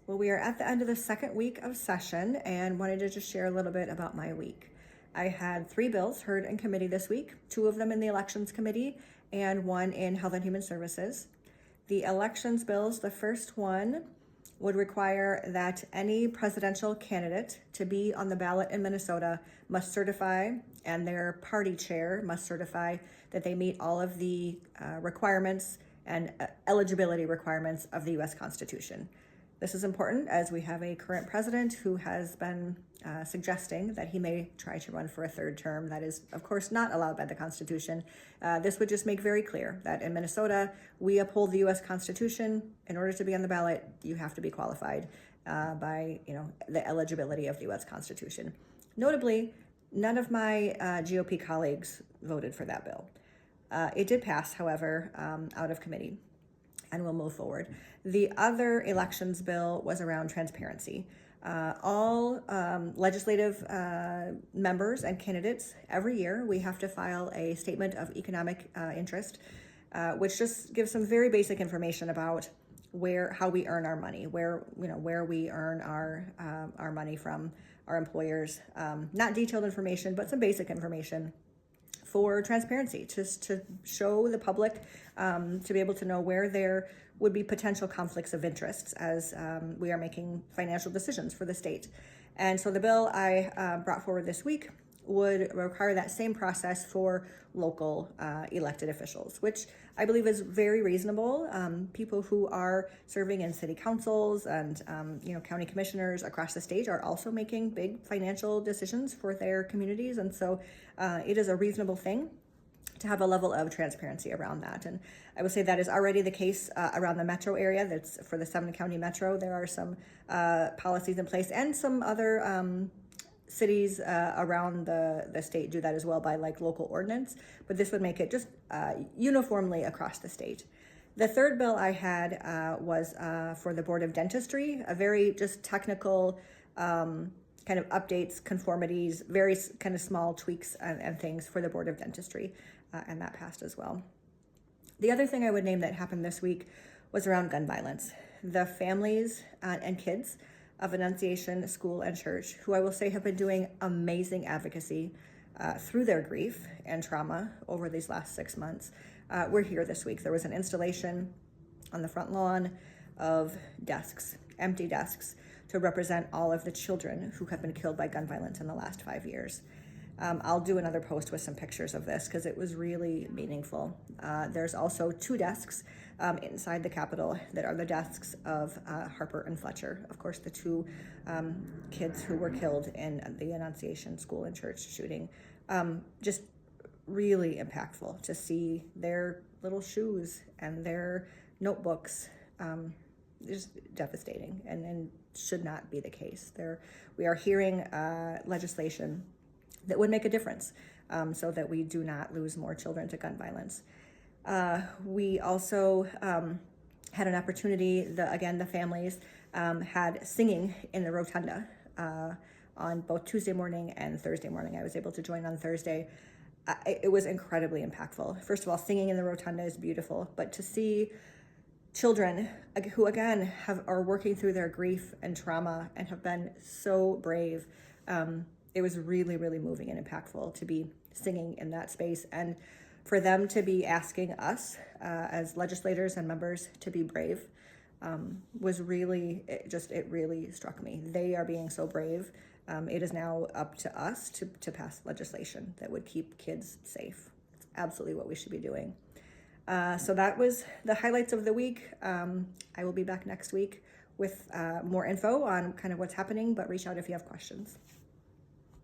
Well, we are at the end of the second week of session and wanted to just share a little bit about my week. I had 3 bills heard in committee this week, 2 of them in the Elections Committee and 1 in Health and Human Services. The elections bills, the first one would require that any presidential candidate to be on the ballot in Minnesota must certify, and their party chair must certify that they meet all of the requirements and eligibility requirements of the U.S. Constitution. This is important as we have a current president who has been suggesting that he may try to run for a 3rd term. That is, of course, not allowed by the Constitution. This would just make very clear that in Minnesota, we uphold the U.S. Constitution. In order to be on the ballot, you have to be qualified by the eligibility of the U.S. Constitution. Notably, none of my GOP colleagues voted for that bill. It did pass, however, out of committee, and we'll move forward. The other elections bill was around transparency. All legislative members and candidates, every year, we have to file a statement of economic interest, which just gives some very basic information about how we earn our money, where we earn our money from our employers. Not detailed information, but some basic information for transparency, just to show the public to be able to know where there would be potential conflicts of interests as we are making financial decisions for the state. And so the bill I brought forward this week would require that same process for local elected officials, which I believe is very reasonable. People who are serving in city councils and county commissioners across the state are also making big financial decisions for their communities, and so it is a reasonable thing to have a level of transparency around that. And I would say that is already the case around the metro area. That's for the 7-county metro. There are some policies in place, and some other cities around the state do that as well by local ordinance, but this would make it just uniformly across the state. The third bill I had was for the Board of Dentistry, a very just technical kind of updates, conformities, very kind of small tweaks and things for the Board of Dentistry, and that passed as well. The other thing I would name that happened this week was around gun violence. The families and kids of Annunciation School and Church, who I will say have been doing amazing advocacy through their grief and trauma over these last 6 months. We're here this week. There was an installation on the front lawn of desks, empty desks, to represent all of the children who have been killed by gun violence in the last 5 years. I'll do another post with some pictures of this because it was really meaningful. There's also 2 desks inside the Capitol that are the desks of Harper and Fletcher, of course, the 2 kids who were killed in the Annunciation School and Church shooting. Just really impactful to see their little shoes and their notebooks. Just devastating, and should not be the case. We are hearing legislation that would make a difference so that we do not lose more children to gun violence. We also had an opportunity, the families had singing in the rotunda on both Tuesday morning and Thursday morning. I was able to join on Thursday. It was incredibly impactful. First of all, singing in the rotunda is beautiful, but to see children who again are working through their grief and trauma and have been so brave, it was really, really moving and impactful to be singing in that space, and for them to be asking us as legislators and members to be brave was really, it really struck me. They are being so brave. It is now up to us to pass legislation that would keep kids safe. It's absolutely what we should be doing. So that was the highlights of the week. I will be back next week with more info on kind of what's happening, but reach out if you have questions.